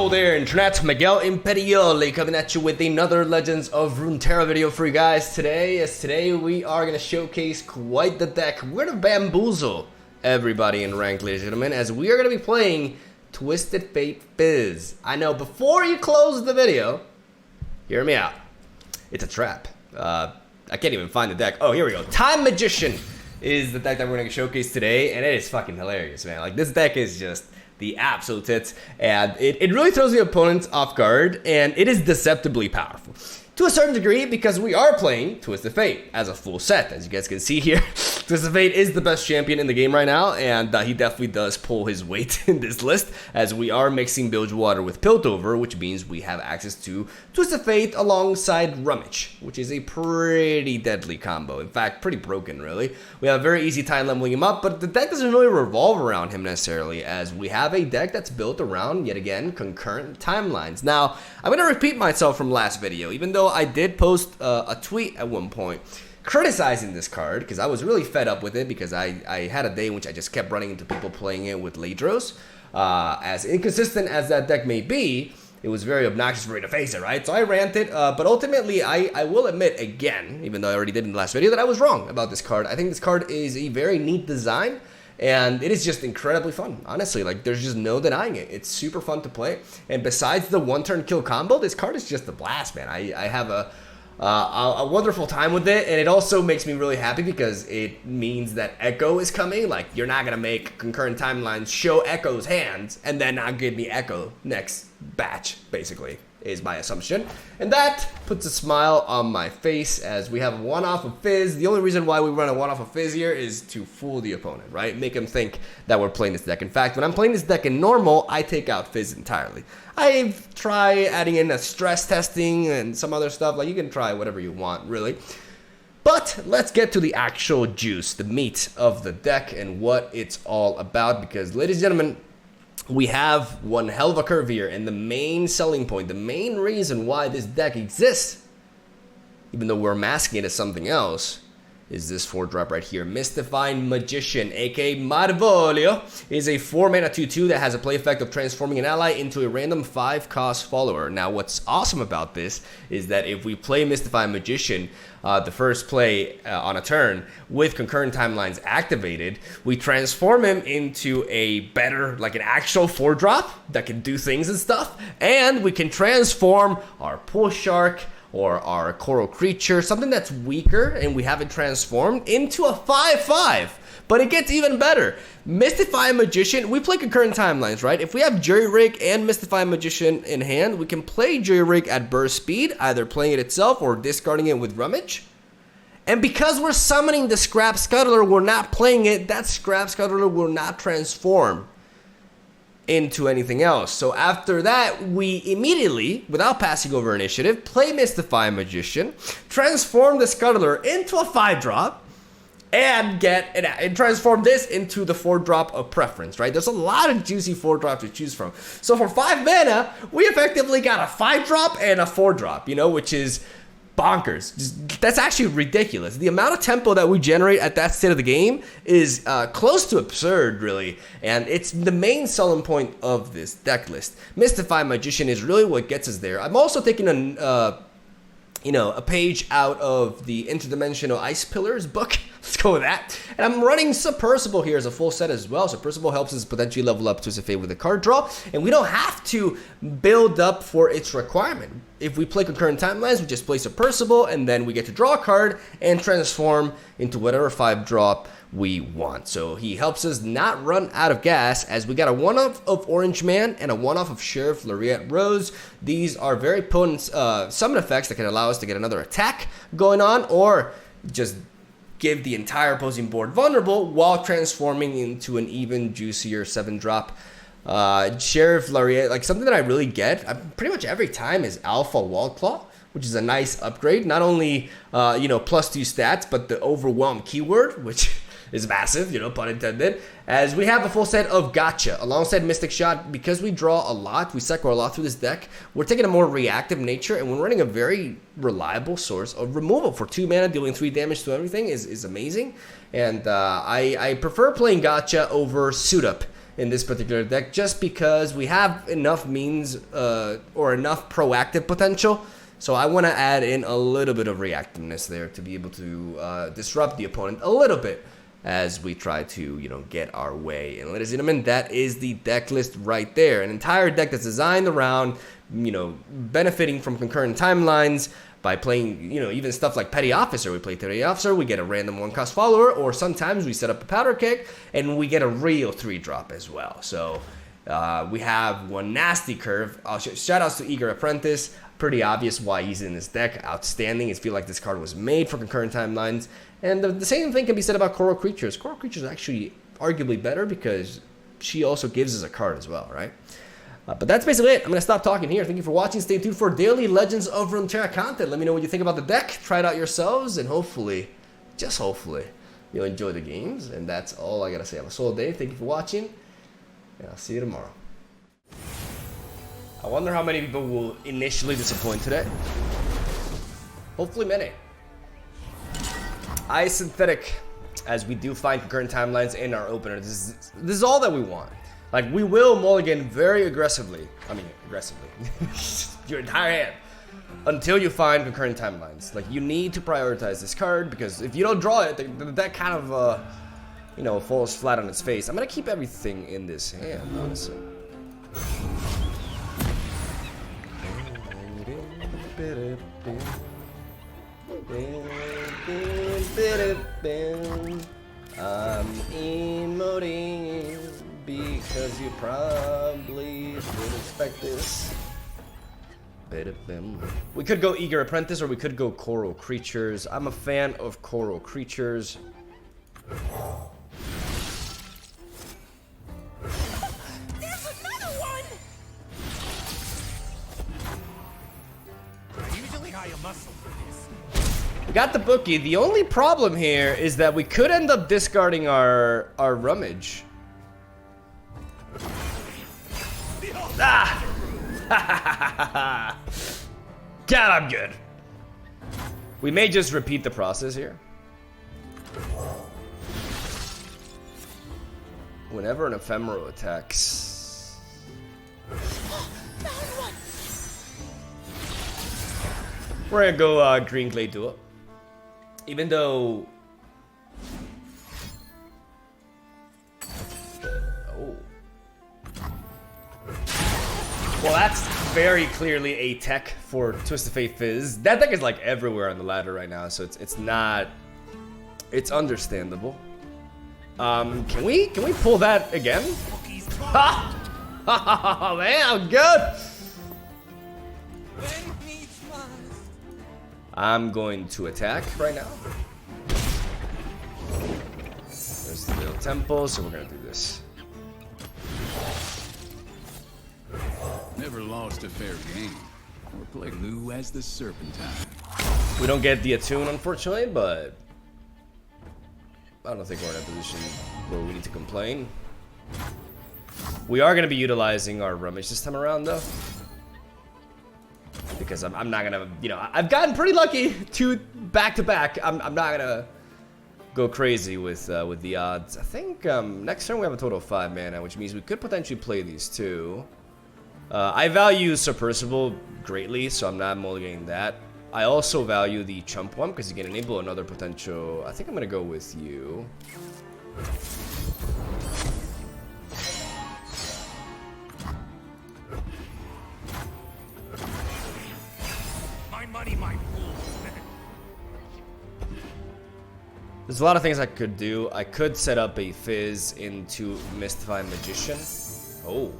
Yo there, Internet, Miguel Imperioli coming at you with another Legends of Runeterra video for you guys today. We are going to showcase quite the deck. We're going to bamboozle everybody in rank, ladies and gentlemen, as we are going to be playing Twisted Fate Fizz. I know, before you close the video, hear me out. It's a trap. I can't even find the deck. Oh, here we go. Time Magician is the deck that we're going to showcase today, and it is fucking hilarious, man. Like, this deck is just the absolute tits, and it really throws the opponents off guard, and it is deceptively powerful to a certain degree because we are playing Twisted Fate as a full set. As you guys can see here, Twisted Fate is the best champion in the game right now, and he definitely does pull his weight in this list, as we are mixing Bilgewater with Piltover, which means we have access to Twisted Fate alongside Rummage, which is a pretty deadly combo. In fact, pretty broken, really. We have a very easy time leveling him up, but the deck doesn't really revolve around him necessarily, as we have a deck that's built around, yet again, concurrent timelines. Now, I'm going to repeat myself from last video, even though I did post a tweet at one point criticizing this card, because I was really fed up with it, because I had a day in which I just kept running into people playing it with Ladros. As inconsistent as that deck may be, it was very obnoxious for me to face it, right? So I ranted, but ultimately I will admit again, even though I already did in the last video, that I was wrong about this card. I think this card is a very neat design, and it is just incredibly fun, honestly. Like, there's just no denying it. It's super fun to play, and besides the one-turn kill combo, this card is just a blast, man. I have a wonderful time with it, and it also makes me really happy because it means that Echo is coming. Like, you're not gonna make concurrent timelines show Echo's hands and then not give me Echo next batch, basically, is my assumption. And that puts a smile on my face as we have a one-off of Fizz. The only reason why we run a one-off of Fizz here is to fool the opponent, right? Make him think that we're playing this deck. In fact, when I'm playing this deck in normal, I take out Fizz entirely. I try adding in a stress testing and some other stuff. Like, you can try whatever you want, really. But let's get to the actual juice, the meat of the deck and what it's all about, because, ladies and gentlemen, we have one hell of a curve here, and the main selling point, the main reason why this deck exists, even though we're masking it as something else, is this 4-drop right here. Mystifying Magician, aka MARVOLIO, is a 4-mana 2/2 that has a play effect of transforming an ally into a random 5-cost follower. Now, what's awesome about this is that if we play Mystifying Magician, the first play on a turn, with concurrent timelines activated, we transform him into a better, like an actual 4-drop that can do things and stuff, and we can transform our Pool Shark or our Coral Creature, something that's weaker and we have it transformed, into a 5/5. But it gets even better. Mystifying Magician, we play concurrent timelines, right? If we have Jury Rig and Mystifying Magician in hand, we can play Jury Rig at burst speed, either playing it itself or discarding it with Rummage. And because we're summoning the Scrap Scuttler, we're not playing it, that Scrap Scuttler will not transform into anything else. So after that, we immediately, without passing over initiative, play Mystifying Magician, transform the Scuttler into a 5-drop, and transform this into the 4-drop of preference, right? There's a lot of juicy 4-drops to choose from. So for 5 mana, we effectively got a 5-drop and a 4-drop, you know, which is bonkers. That's actually ridiculous. The amount of tempo that we generate at that state of the game is close to absurd, really, and it's the main selling point of this deck list. Mystifying Magician is really what gets us there. I'm also taking a page out of the Interdimensional Ice Pillars book. Let's go with that. And I'm running Submersible here as a full set as well. Submersible helps us potentially level up Twisted Fate with a card draw, and we don't have to build up for its requirement. If we play concurrent timelines, we just play Submersible, and then we get to draw a card and transform into whatever 5-drop we want. So he helps us not run out of gas, as we got a 1-off of Orange Man and a 1-off of Sheriff Laureate Rose. These are very potent summon effects that can allow us to get another attack going on, or just give the entire opposing board vulnerable while transforming into an even juicier 7-drop. Sheriff Laureate, like, something that I really get pretty much every time is Alpha Wallclaw, which is a nice upgrade. Not only +2 stats, but the Overwhelm keyword, which is massive, pun intended, as we have a full set of Gotcha alongside Mystic Shot. Because we draw a lot, we cycle a lot through this deck, we're taking a more reactive nature, and we're running a very reliable source of removal. For 2 mana, dealing 3 damage to everything is amazing, and I prefer playing Gotcha over Suit Up in this particular deck, just because we have enough means or enough proactive potential. So I want to add in a little bit of reactiveness there to be able to disrupt the opponent a little bit as we try to, you know, get our way. And ladies and gentlemen, that is the deck list right there. An entire deck that's designed around, you know, benefiting from concurrent timelines by playing, you know, even stuff like Petty Officer. We play Petty Officer, we get a random 1-cost follower, or sometimes we set up a Powder Keg and we get a real 3-drop as well. So we have one nasty curve. Shout outs to Eager Apprentice. Pretty obvious why he's in this deck. Outstanding. I feel like this card was made for concurrent timelines. And the same thing can be said about Coral Creatures. Coral Creatures is actually arguably better because she also gives us a card as well, right? But that's basically it. I'm going to stop talking here. Thank you for watching. Stay tuned for daily Legends of Runeterra content. Let me know what you think about the deck. Try it out yourselves, and hopefully, just hopefully, you'll enjoy the games. And that's all I got to say. I'm a Soul Dave. Thank you for watching, and I'll see you tomorrow. I wonder how many people will initially disappoint today. Hopefully many. Synthetic, as we do find concurrent timelines in our opener. This is all that we want. Like, we will mulligan very aggressively. I mean, aggressively. Your entire hand. Until you find concurrent timelines. Like, you need to prioritize this card, because if you don't draw it, that kind of, you know, falls flat on its face. I'm going to keep everything in this hand, honestly. I'm emoting because you probably didn't expect this. We could go Eager Apprentice or we could go Coral Creatures. I'm a fan of Coral Creatures. There's another one! I usually hire muscle for this. We got the bookie. The only problem here is that we could end up discarding our rummage. Ah! God, I'm good. We may just repeat the process here. Whenever an ephemeral attacks. We're gonna go Green Clay Duo. Even though... Oh. Well, that's very clearly a tech for Twisted Fate Fizz. That deck is like everywhere on the ladder right now, so it's not... It's understandable. Can we pull that again? Ha! Oh man, I'm good! I'm going to attack right now. There's the little temple, so we're gonna do this. Never lost a fair game, or play Lou as the Serpentine. We don't get the attune, unfortunately, but I don't think we're in a position where we need to complain. We are gonna be utilizing our rummage this time around, though. Because I'm not gonna, you know, I've gotten pretty lucky to back-to-back. I'm not gonna go crazy with the odds. I think next turn we have a total of 5 mana, which means we could potentially play these two. I value Submersible greatly, so I'm not mulliganing that. I also value the Chump one because you can enable another potential. I think I'm gonna go with you. There's a lot of things I could do. I could set up a Fizz into Mystifying Magician. Oh.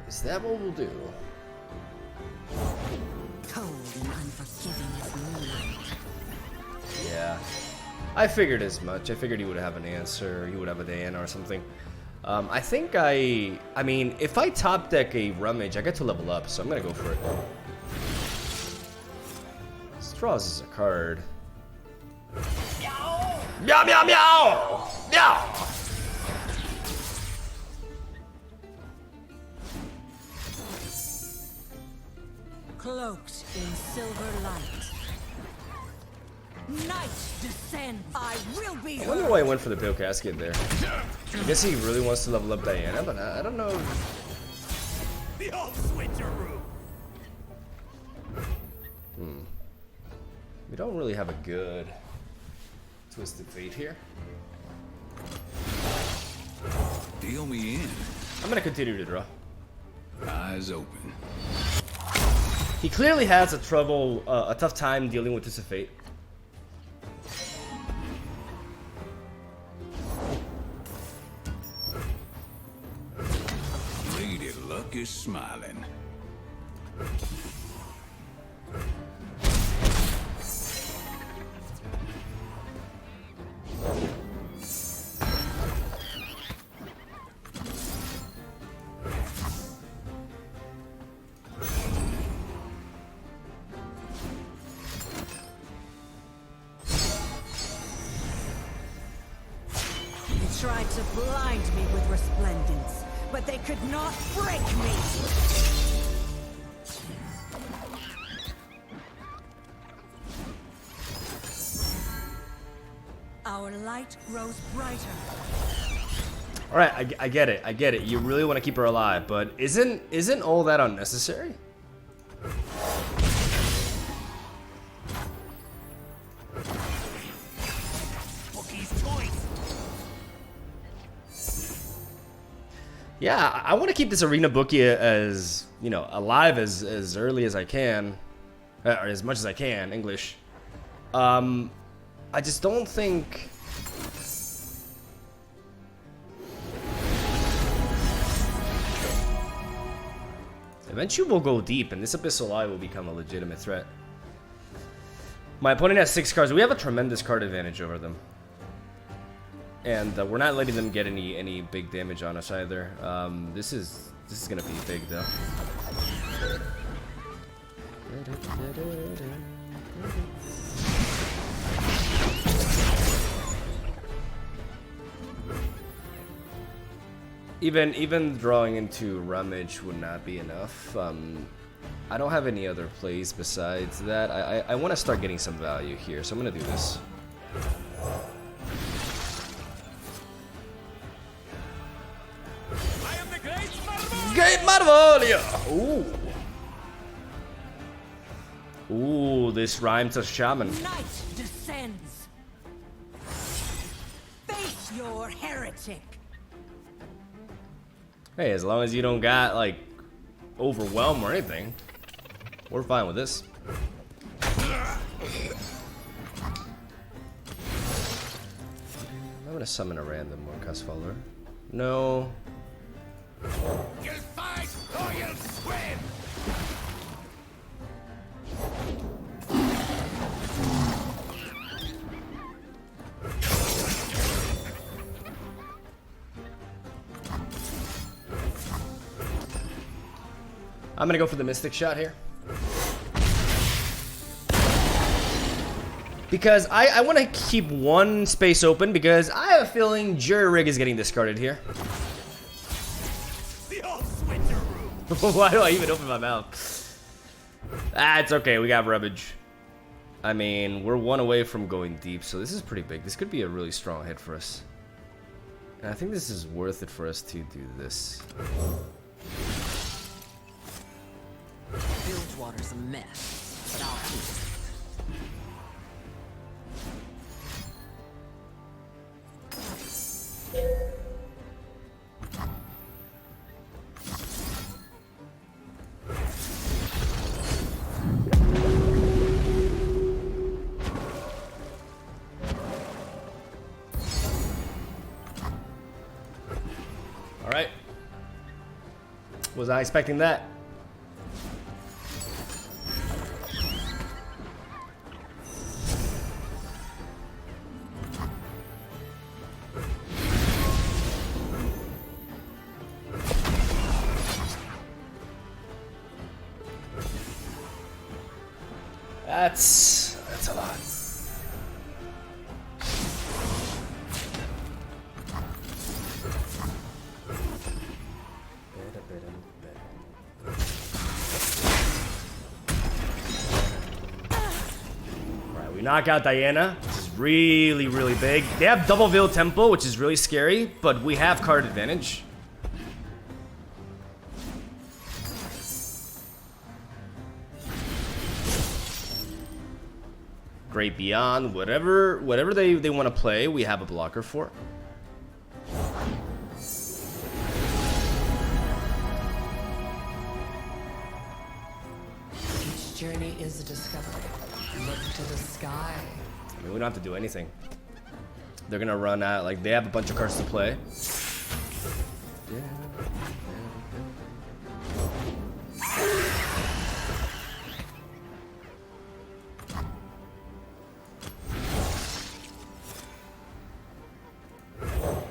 Is that what we'll do? Cold and unforgiving as moonlight. Yeah. I figured as much. I figured he would have an answer. He would have a Diana or something. I think I mean, if I top deck a Rummage, I get to level up, so I'm gonna go for it. Straws is a card. Meow! Meow, meow, meow! Meow! Cloaked in silver light. Night descends. I will be I wonder why he went for the Bill Casket there. I guess he really wants to level up Diana, but I don't know. The old switcheroo. We don't really have a good Twisted Fate here. Deal me in. I'm gonna continue to draw. Eyes open. He clearly has a tough time dealing with Twisted Fate. Lady Luck is smiling. tried to blind me with resplendence, but they could not break me! Our light grows brighter. Alright, I get it. You really want to keep her alive, but isn't all that unnecessary? Yeah, I want to keep this arena bookie as, you know, alive as early as I can, or as much as I can, English. I just don't think... Eventually we'll go deep, and this Abyssal Eye will become a legitimate threat. My opponent has 6 cards. We have a tremendous card advantage over them. And we're not letting them get any big damage on us either. This is gonna be big though. Even drawing into Rummage would not be enough. I don't have any other plays besides that. I want to start getting some value here, so I'm gonna do this. Great MARVOLIO! Ooh. Ooh, this rhymes to shaman. Night descends. Face your heretic. Hey, as long as you don't got, like, overwhelm or anything, we're fine with this. I'm gonna summon a random Morcast follower. No. You'll fight or you'll swim! I'm gonna go for the Mystic Shot here. Because I want to keep one space open, because I have a feeling Jury Rig is getting discarded here. The old switcheroo! Why do I even open my mouth? Ah, it's okay, we got Rummage. I mean, we're one away from going deep, so this is pretty big. This could be a really strong hit for us. And I think this is worth it for us to do this. Bilgewater's a mess, but I'll keep it. All right. Was I expecting that? That's a lot. Alright, We knock out Diana, which is really, really big. They have double Veil Temple, which is really scary, but we have card advantage. Great Beyond, whatever they want to play, we have a blocker for. Each journey is a discovery. Look to the sky. I mean, we don't have to do anything. They're gonna run out, like, they have a bunch of cards to play.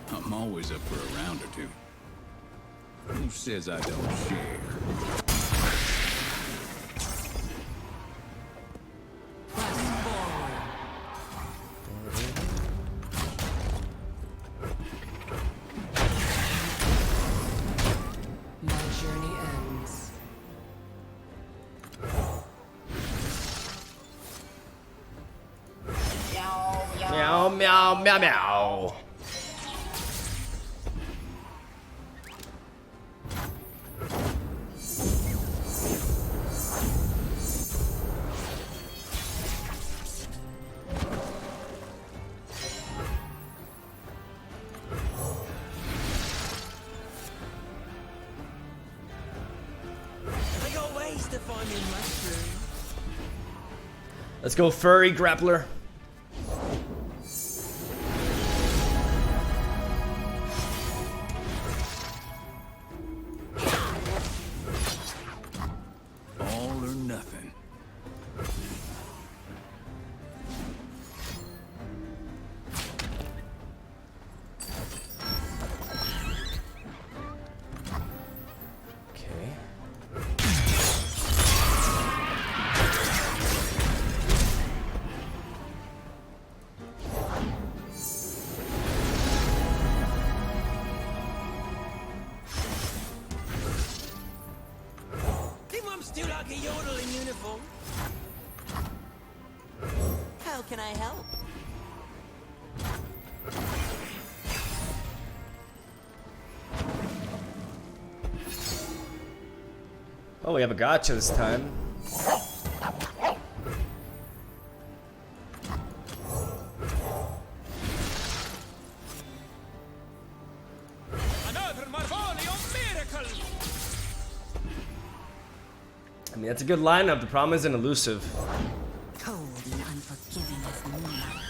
I'm always up for a round or two. Who says I don't share? Meow, meow, meow, meow. I got ways to find me mushroom. Let's go, furry grappler. All or nothing. Okay. Think I'm still like a yodel in uniform. How can I help? Oh, we have a gotcha this time. Another MARVOLIO miracle! I mean, that's a good lineup. The problem is an elusive. Cold and unforgiving as moonlight.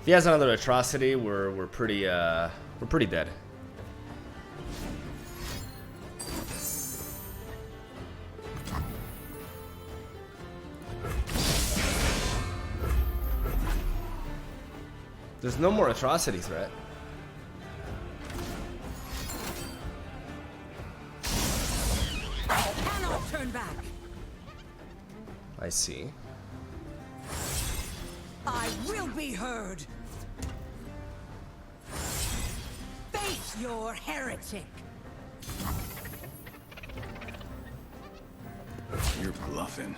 If he has another atrocity, we're pretty dead. There's no more atrocity threat. I cannot turn back. I see. I will be heard. Face your heretic. You're bluffing.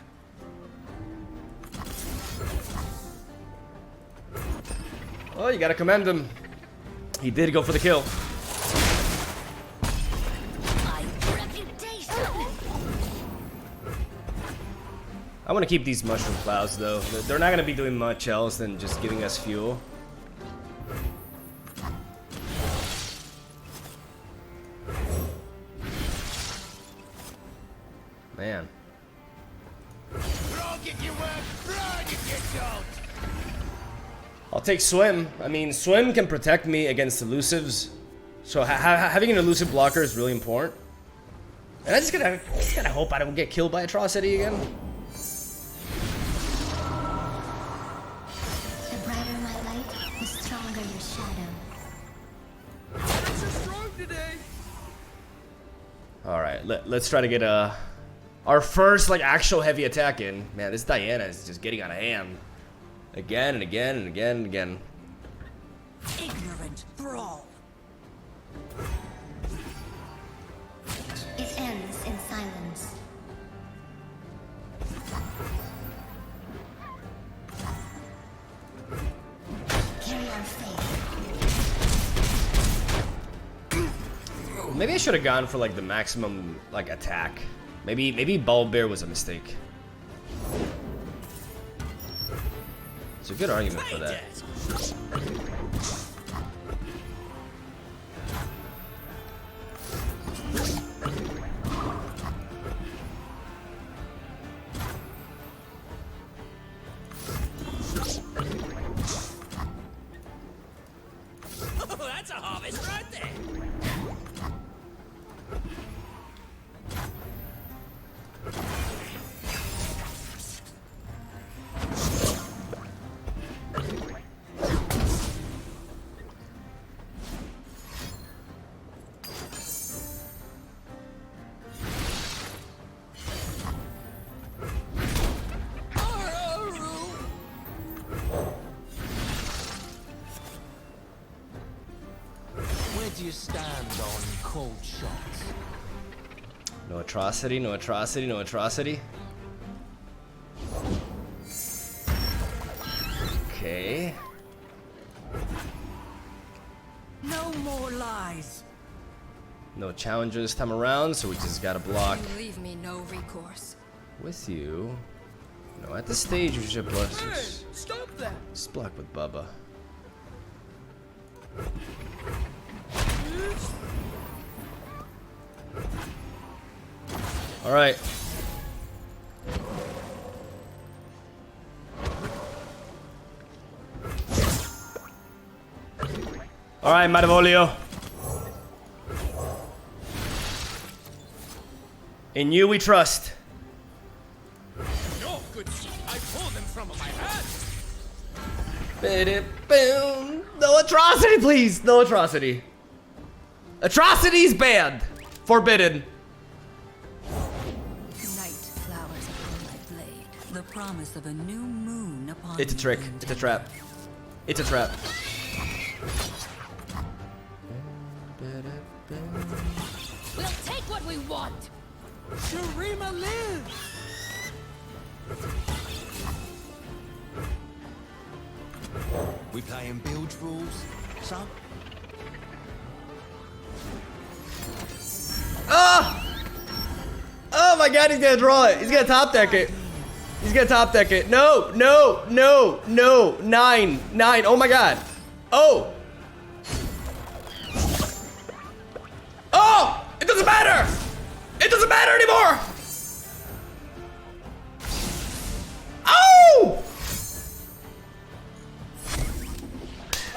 Oh, you gotta commend him. He did go for the kill. My reputation. I want to keep these mushroom clouds though. They're not gonna be doing much else than just giving us fuel. Man. Frog if you work, run if you don't! I'll take swim. I mean, swim can protect me against elusives. So having an elusive blocker is really important. And I just gotta hope I don't get killed by atrocity again. The brighter my light, the stronger your shadow. I'm so strong today! All right, let's try to get our first like actual heavy attack in. Man, this Diana is just getting out of hand. Again and again and again and again. Ignorant thrall. Maybe I should have gone for like the maximum like attack. Maybe Ball Bear was a mistake. It's a good argument for that. Oh, that's a harvest right there. Where do you stand on cold shots? No atrocity, no atrocity, no atrocity. Okay. No more lies. No challenger this time around, so we just gotta block Leave me no recourse. with you. No, at this stage we should block. Stop that! Just block with Bubba. All right. All right, MARVOLIO. In you we trust. No, good. I pulled them from my hat. Boom. No atrocity, please. No atrocity. Atrocities banned. Forbidden. Night flowers upon my blade. The promise of a new moon upon It's a trick. It's a trap. It's a trap. We'll take what we want. Shurima lives. We playing bilge rules, son? Oh! Oh my god, he's gonna draw it. He's gonna top deck it. He's gonna top deck it. No, no, no, no. 9. Oh my god. Oh! Oh! It doesn't matter! It doesn't matter anymore! Oh!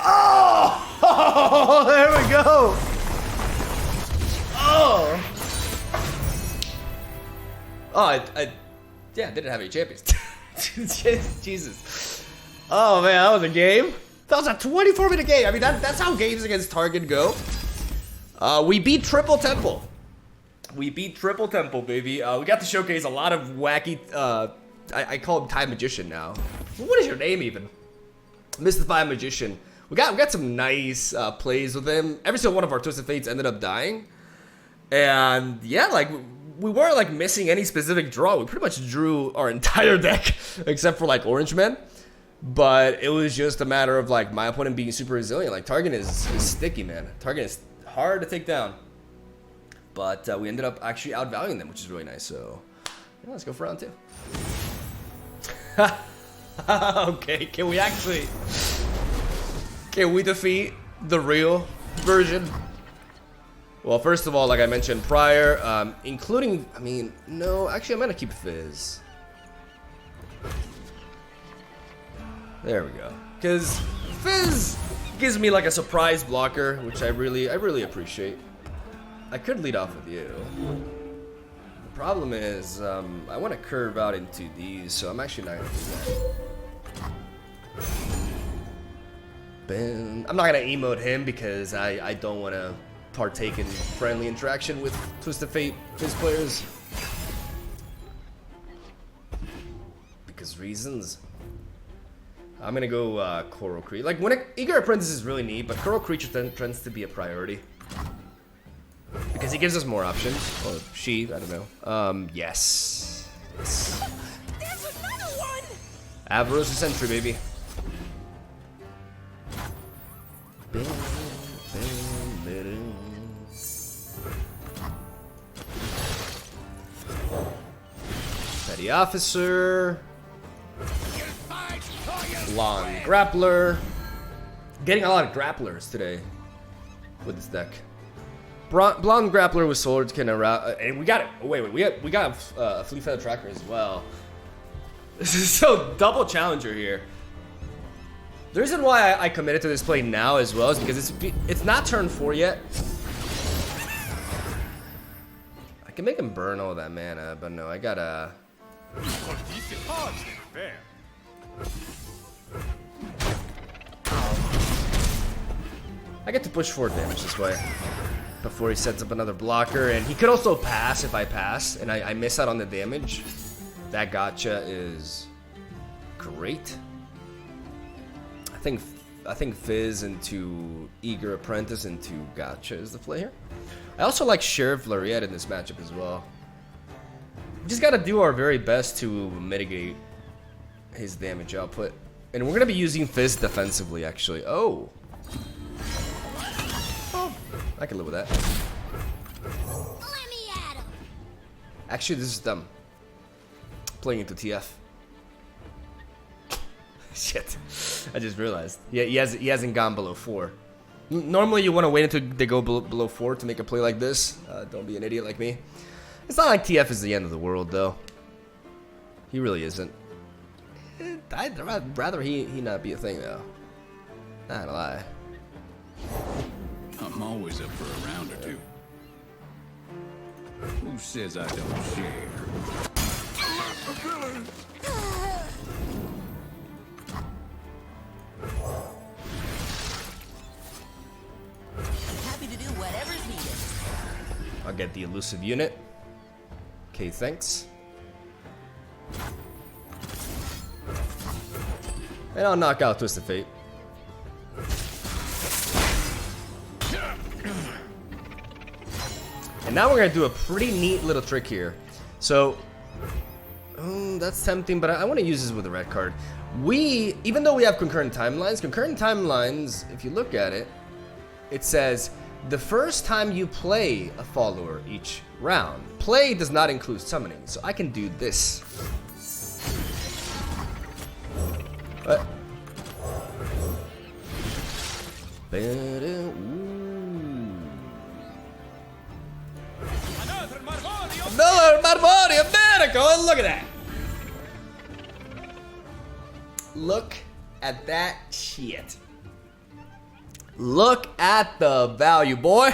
Oh! There we go! Oh! Oh, yeah, I didn't have any champions. Jesus. Oh man, that was a game. That was a 24-minute game. I mean, that's how games against Target go. We beat Triple Temple. We beat Triple Temple, baby. We got to showcase a lot of wacky, I call him Time Magician now. What is your name even? Mystify Magician. We got some nice plays with him. Every single one of our Twisted Fates ended up dying. And yeah, like, we weren't like missing any specific draw. We pretty much drew our entire deck except for like Orange Men. But it was just a matter of like my opponent being super resilient. Like Target is sticky, man. Target is hard to take down. But we ended up actually outvaluing them, which is really nice. So yeah, let's go for round 2. Okay, can we defeat the real version? Well, first of all, like I mentioned prior, including, I mean, no, actually I'm gonna keep Fizz. There we go. Because Fizz gives me like a surprise blocker, which I really appreciate. I could lead off with you. The problem is, I want to curve out into these, so I'm actually not gonna do that. Boom. I'm not gonna emote him because I don't want to partake in friendly interaction with Twisted Fate Fizz players. Because reasons. I'm gonna go Coral Creature. Like, when Eager Apprentice is really neat, but Coral Creature tends to be a priority. Because he gives us more options. Or she, I don't know. Yes. There's another one! Avarice Sentry, baby. the officer. Blonde grappler. Getting a lot of grapplers today with this deck. Blonde grappler with swords can around, and we got it. Oh, wait, we got a flea feather tracker as well. This is so double challenger here. The reason why I committed to this play now as well is because it's not turn 4 yet. I can make him burn all that mana, but no, I gotta. I get to push 4 damage this way before he sets up another blocker, and he could also pass if I pass and I miss out on the damage. That gotcha is great. I think Fizz into Eager Apprentice into gotcha is the play here. I also like Sheriff Lariat in this matchup as well. We just gotta do our very best to mitigate his damage output, and we're gonna be using Fizz defensively actually. Oh, I can live with that. Let me at him. Actually, this is dumb. Playing into TF. Shit, I just realized. Yeah, he hasn't gone below 4. Normally, you want to wait until they go below 4 to make a play like this. Don't be an idiot like me. It's not like TF is the end of the world, though. He really isn't. I'd rather he not be a thing, though. Not gonna lie. I'm always up for a round or two. Who says I don't share? Happy to do whatever's needed. I'll get the elusive unit. Okay, thanks. And I'll knock out Twisted Fate. And now we're gonna do a pretty neat little trick here. So, that's tempting, but I want to use this with a red card. Even though we have concurrent timelines, if you look at it, it says the first time you play a follower each round. Play does not include summoning, so I can do this. What? Another Marvolio, Medico, and look at that. Look at that shit. Look at the value, boy.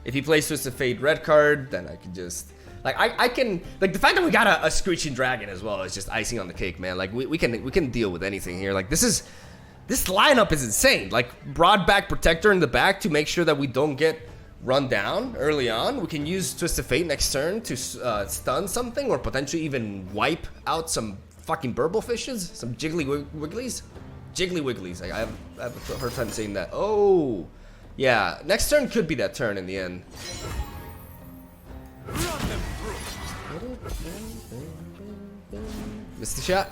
If he plays Twisted Fate red card, then I can just I can the fact that we got a Screeching Dragon as well is just icing on the cake, man. Like we can deal with anything here. Like this lineup is insane. Like Broadback Protector in the back to make sure that we don't get run down early on. We can use Twisted Fate next turn to stun something or potentially even wipe out some fucking burble fishes, some jiggly wigglies. Jiggly wigglies. I have a hard time saying that. Oh, yeah. Next turn could be that turn in the end. Missed the shot.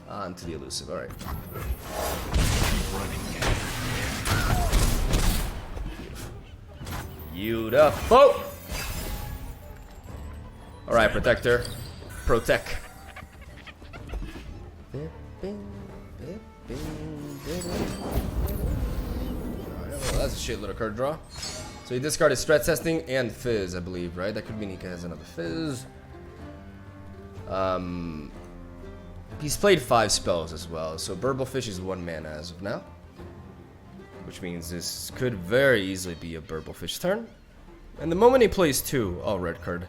On to the elusive. All right. Beautiful. All right, Protector. Protect. Oh, that's a shit little card draw. So he discarded Stretch Testing and Fizz, I believe, right? That could mean he has another Fizz. He's played 5 spells as well, so Burblefish is 1 mana as of now. Which means this could very easily be a Burblefish turn. And the moment he plays 2, all red card.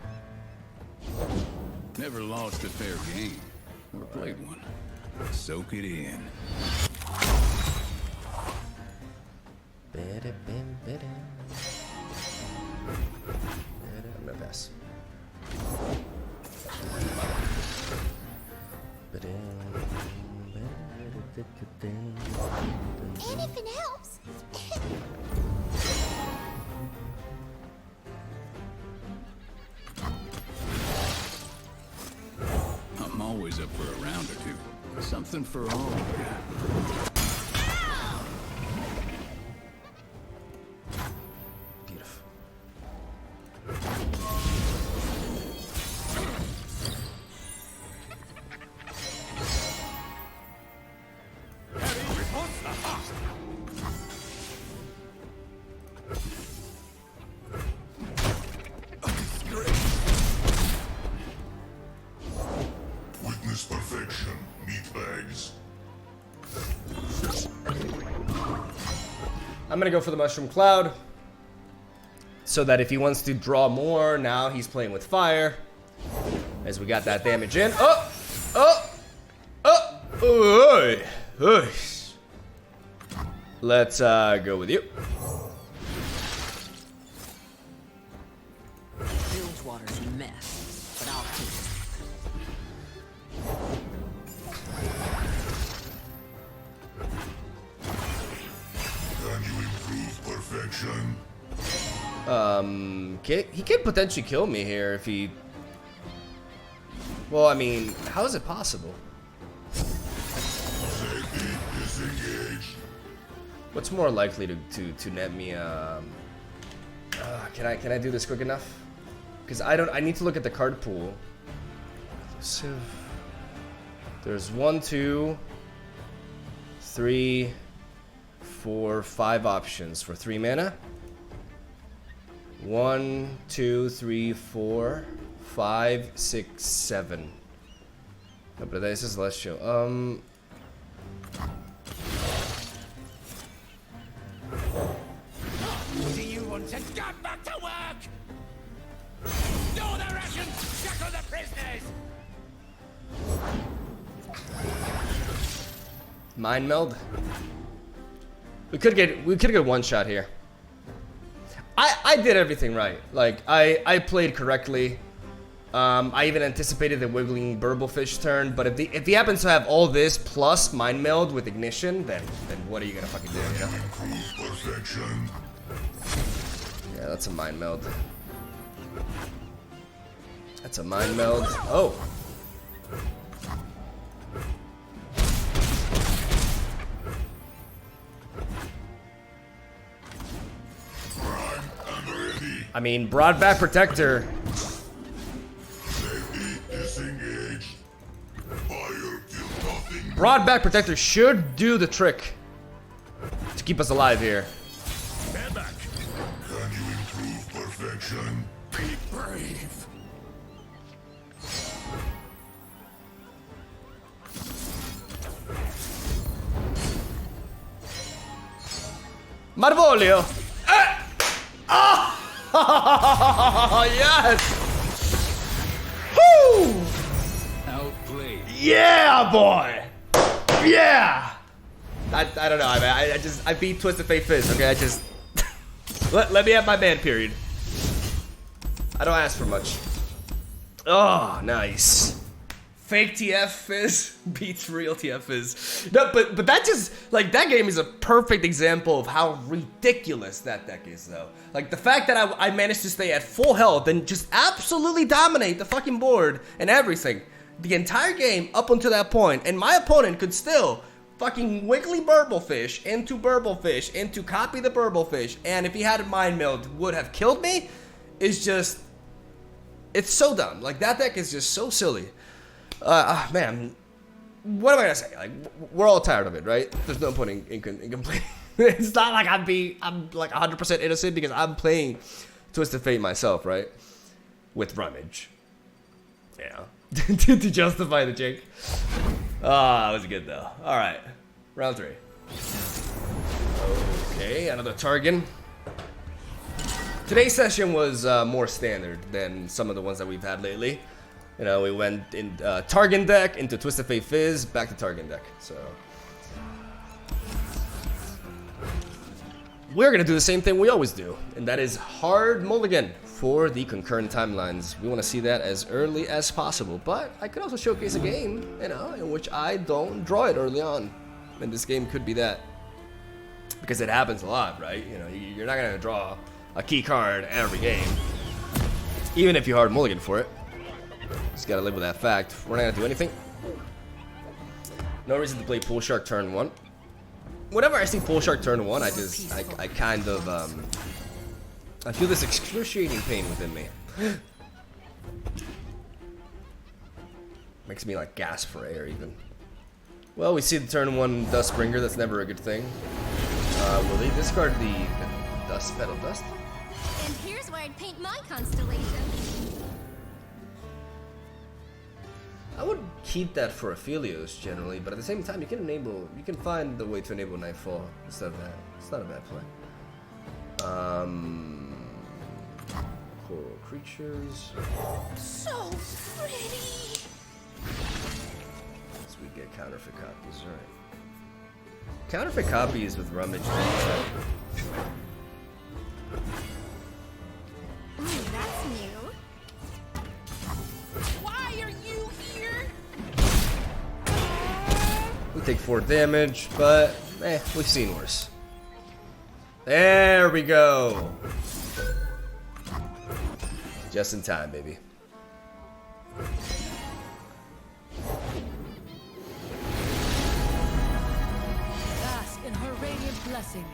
Never lost a fair game, or played one. Soak it in. I'm gonna pass. Anything helps. I'm always up for a round or two. Something for all. Beautiful. Witness perfection, meatbags. I'm gonna go for the Mushroom Cloud, so that if he wants to draw more, now he's playing with fire. As we got that damage in. Oh! Oh! Oh! Oy! Oy! Let's go with you. Bilgewater's a mess, but I'll take it. Can you improve perfection? He could potentially kill me here if he... Well, I mean, how is it possible? Safety disengaged. What's more likely to net me can I do this quick enough? Because I need to look at the card pool. So there's 1, 2, 3, 4, 5 options for 3 mana. 1, 2, 3, 4, 5, 6, 7. No, but this is less show. Do you want to get back to work? Do the rations! Shackle the prisoners! Mind meld. We could get one shot here. I did everything right. Like I played correctly. I even anticipated the wiggling burblefish turn, but if he happens to have all this plus mind meld with ignition, then what are you gonna fucking do, you know? Improve perfection. Yeah, that's a mind meld. That's a mind meld. Oh. I mean, Broadback Protector. Safety disengaged. Fire till nothing. Broadback Protector should do the trick to keep us alive here. Stand back. Can you improve perfection? Be brave. Marvolio! Oh, yes! Woo! Outplayed. Yeah, boy! Yeah! I don't know, I beat Twisted Fate Fizz, okay? I just... let me have my man, period. I don't ask for much. Oh, nice. Fake TF Fizz beats real TF Fizz. No, but that just, like, that game is a perfect example of how ridiculous that deck is, though. Like, the fact that I managed to stay at full health and just absolutely dominate the fucking board and everything. The entire game up until that point, and my opponent could still fucking wiggly burblefish into copy the burblefish, and if he had a mind meld, would have killed me, is just, it's so dumb. Like, that deck is just so silly. Man, what am I gonna say? Like, we're all tired of it, right? There's no point in complaining. It's not like I'm like 100% innocent because I'm playing Twisted Fate myself, right? With Rummage. Yeah. to justify the jink. That was good though. Alright. Round 3. Okay, another Targan. Today's session was more standard than some of the ones that we've had lately. You know, we went in Targan deck, into Twisted Fate Fizz, back to Targan deck. So we're gonna do the same thing we always do, and that is hard mulligan for the concurrent timelines. We want to see that as early as possible, but I could also showcase a game, you know, in which I don't draw it early on, and this game could be that, because it happens a lot, right? You know, you're not gonna draw a key card every game, even if you hard mulligan for it. Just gotta live with that fact. We're not gonna do anything. No reason to play Pool Shark turn 1. Whenever I see Pool Shark turn 1, I kind of, I feel this excruciating pain within me. Makes me like gasp for air even. Well, we see the turn 1 Dustbringer. That's never a good thing. Will they discard the Dust Petal Dust? And here's where I'd paint my constellation. I would keep that for Aphelios generally, but at the same time, you can find the way to enable Nightfall instead of that. It's not a bad play. Coral creatures. So pretty. So we get counterfeit copies, right? Counterfeit copies with rummage. Ooh, that's new. Why are you here? We take 4 damage, but we've seen worse. There we go. Just in time, baby. Bask in her radiant blessing.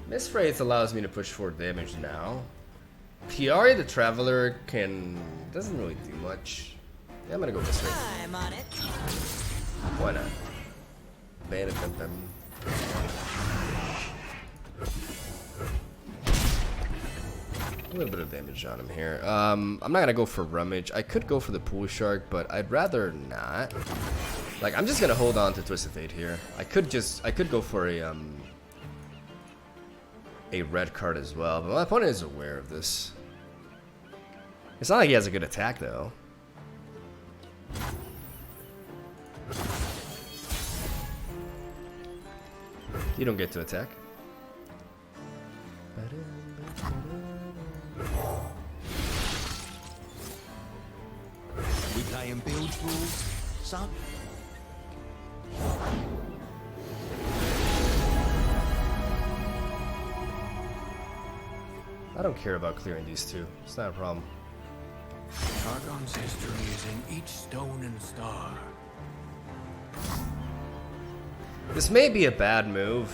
Miss Wraith allows me to push 4 damage now. Piari the Traveler doesn't really do much. Yeah, I'm gonna go Miss Wraith. I'm on it. Why not? Bandit them. A little bit of damage on him here. I'm not gonna go for Rummage. I could go for the Pool Shark, but I'd rather not. Like, I'm just gonna hold on to Twisted Fate here. I could go for a red card as well, but my opponent is aware of this. It's not like he has a good attack though. You don't get to attack. We playing build rules, son? I don't care about clearing these two. It's not a problem. Targon's history is in each stone and star. This may be a bad move.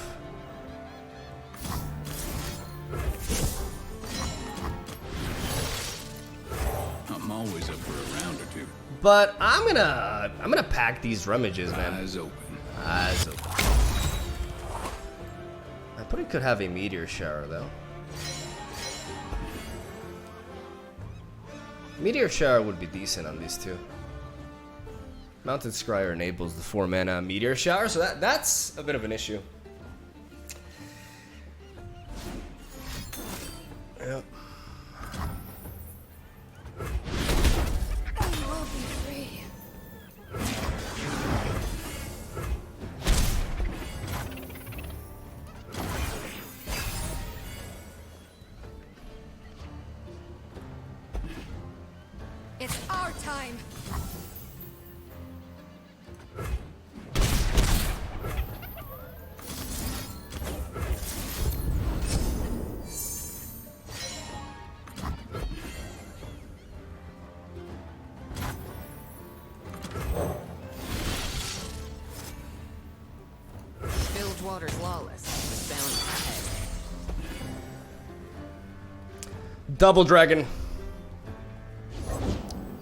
I'm always up for a round or two. But I'm gonna pack these rummages, man. Eyes open. Eyes open. I probably could have a meteor shower though. Meteor shower would be decent on these two. Mountain Scryer enables the 4 mana meteor shower, so that's a bit of an issue. Yep. I will be free. It's our time. Bilgewater's lawless. It's bound ahead. Double dragon.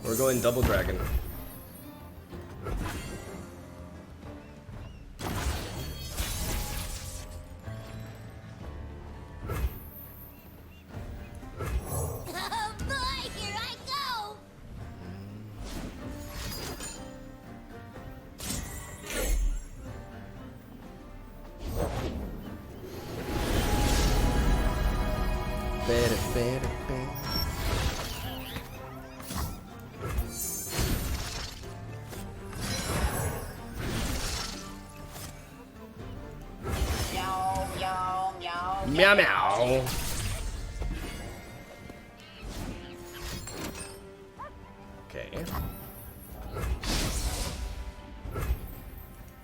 We're going double dragon. Oh boy, here I go. Better. Meow meow. Okay.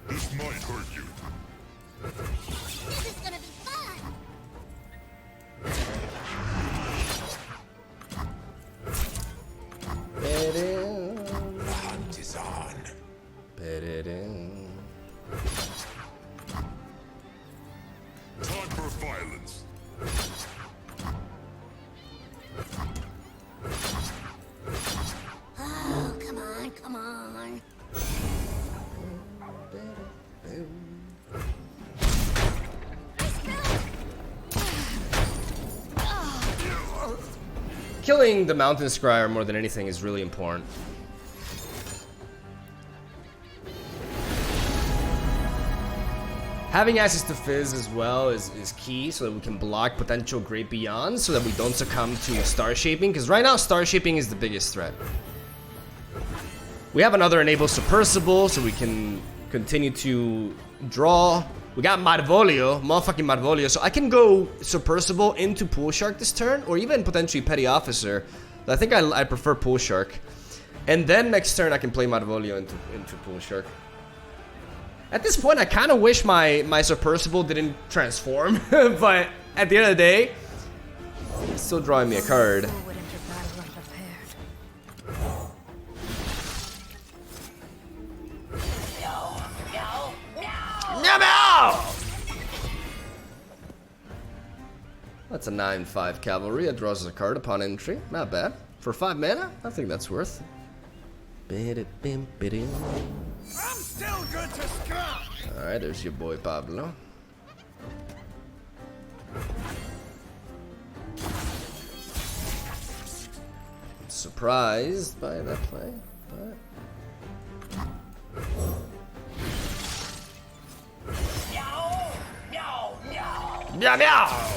This might hurt you. This is gonna be fun. The hunt is on. Time for violence. Oh, come on. killing the Mountain Scryer more than anything is really important. Having access to Fizz as well is key, so that we can block potential Great Beyond, so that we don't succumb to Star Shaping, because right now Star Shaping is the biggest threat. We have another Enable Submersible, so we can continue to draw. We got Marvolio, motherfucking Marvolio, so I can go Submersible into Pool Shark this turn, or even potentially Petty Officer. But I think I prefer Pool Shark. And then next turn I can play Marvolio into Pool Shark. At this point, I kind of wish my Submersible didn't transform, but at the end of the day, it's still drawing me a card. That's a 9/5 Cavalry. It draws a card upon entry. Not bad. For 5 mana, I think that's worth. I'm still good to scrap. Alright, there's your boy Pablo. Surprised by that play, but... Meow meow!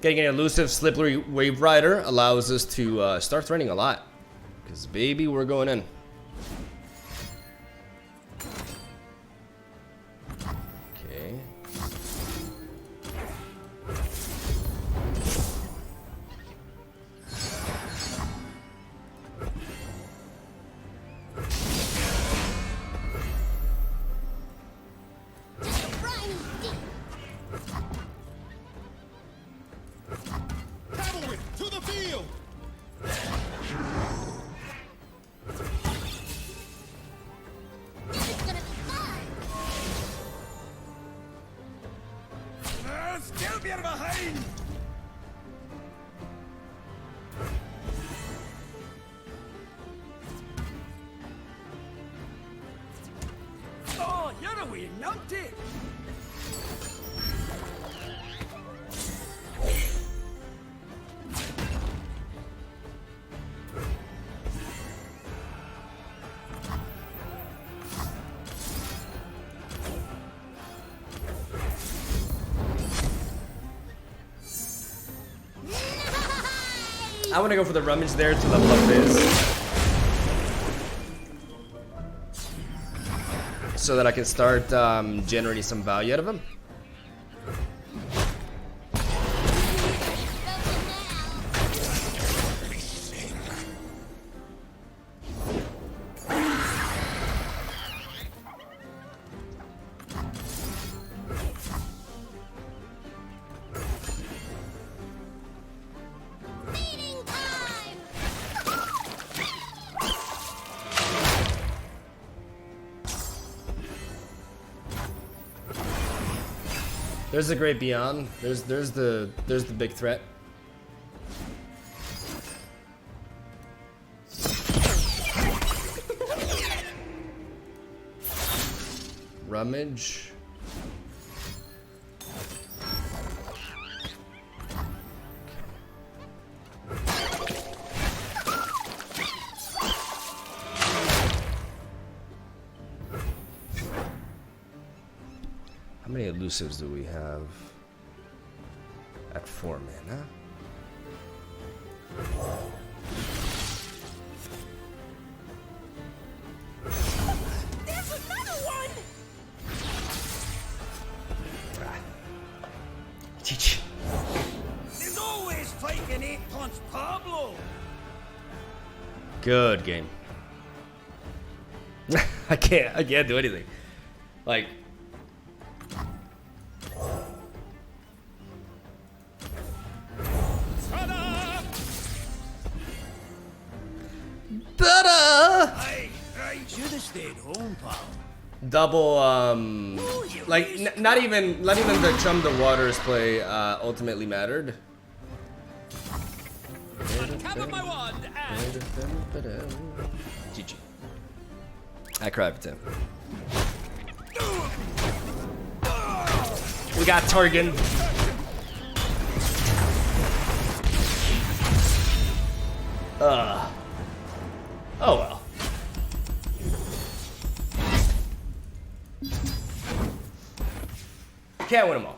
Getting an elusive Slippery Wave Rider allows us to start threatening a lot. Because, baby, we're going in. Okay. Cavalry, to the field! This is gonna be fun! Still be behind! Oh, you're a wee numpty! I want to go for the rummage there to level up Fizz, so that I can start generating some value out of him. There's the Great Beyond. There's the big threat. Rummage. How many elusives do we have at 4 mana? There's another one! Teach. There's always fighting 8-punch Pablo! Good game. I can't do anything. Like, Should have stayed home, pal. double like not even the Chum the Waters play ultimately mattered. Uncover my wand and GG. I cried for 10. We got Targan. Oh well. Can't win them all.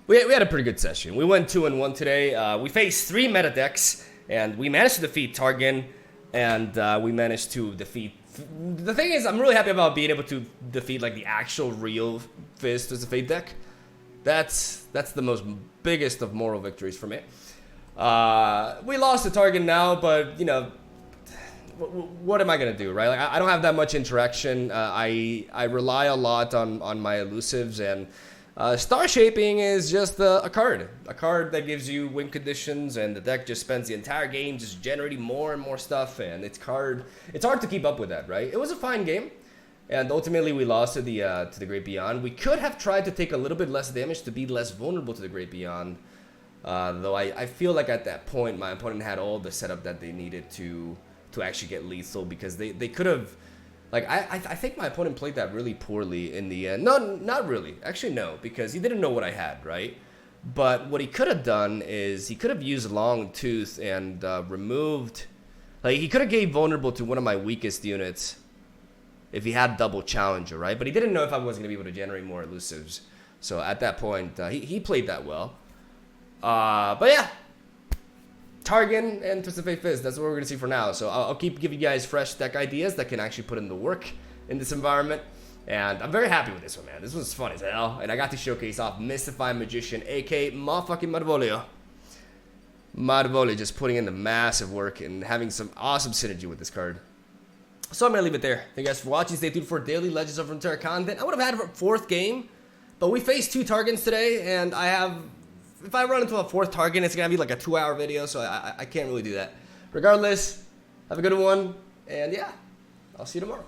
We had a pretty good session. We went 2-1 today. We faced 3 meta decks, and we managed to defeat Targan, and we managed to defeat... The thing is, I'm really happy about being able to defeat like the actual real Fist as a Fate deck. That's the most biggest of moral victories for me. We lost to Targan now, but you know, what am I gonna do, right? Like I don't have that much interaction. I rely a lot on my elusives, and Star Shaping is just a card that gives you win conditions, and the deck just spends the entire game just generating more and more stuff, and it's hard to keep up with that, right? It was a fine game, and ultimately we lost to the Great Beyond. We could have tried to take a little bit less damage to be less vulnerable to the Great Beyond, though I feel like at that point my opponent had all the setup that they needed to actually get lethal, because they could have. Like, I think my opponent played that really poorly in the end. No, not really. Actually, no, because he didn't know what I had, right? But what he could have done is he could have used Long Tooth and removed... Like, he could have gave vulnerable to one of my weakest units if he had double Challenger, right? But he didn't know if I wasn't going to be able to generate more elusives. So at that point, he played that well. But yeah. Targan and Twisted Fate Fist, that's what we're going to see for now. So I'll keep giving you guys fresh deck ideas that can actually put in the work in this environment. And I'm very happy with this one, man. This was fun as hell. And I got to showcase off Mystify Magician, aka motherfucking MARVOLIO. MARVOLIO just putting in the massive work and having some awesome synergy with this card. So I'm going to leave it there. Thank you guys for watching. Stay tuned for daily Legends of Runeterra content. I would have had a 4th game, but we faced 2 Targans today, and I have... If I run into a 4th Targan, it's going to be like a 2-hour video, so I can't really do that. Regardless, have a good one, and yeah, I'll see you tomorrow.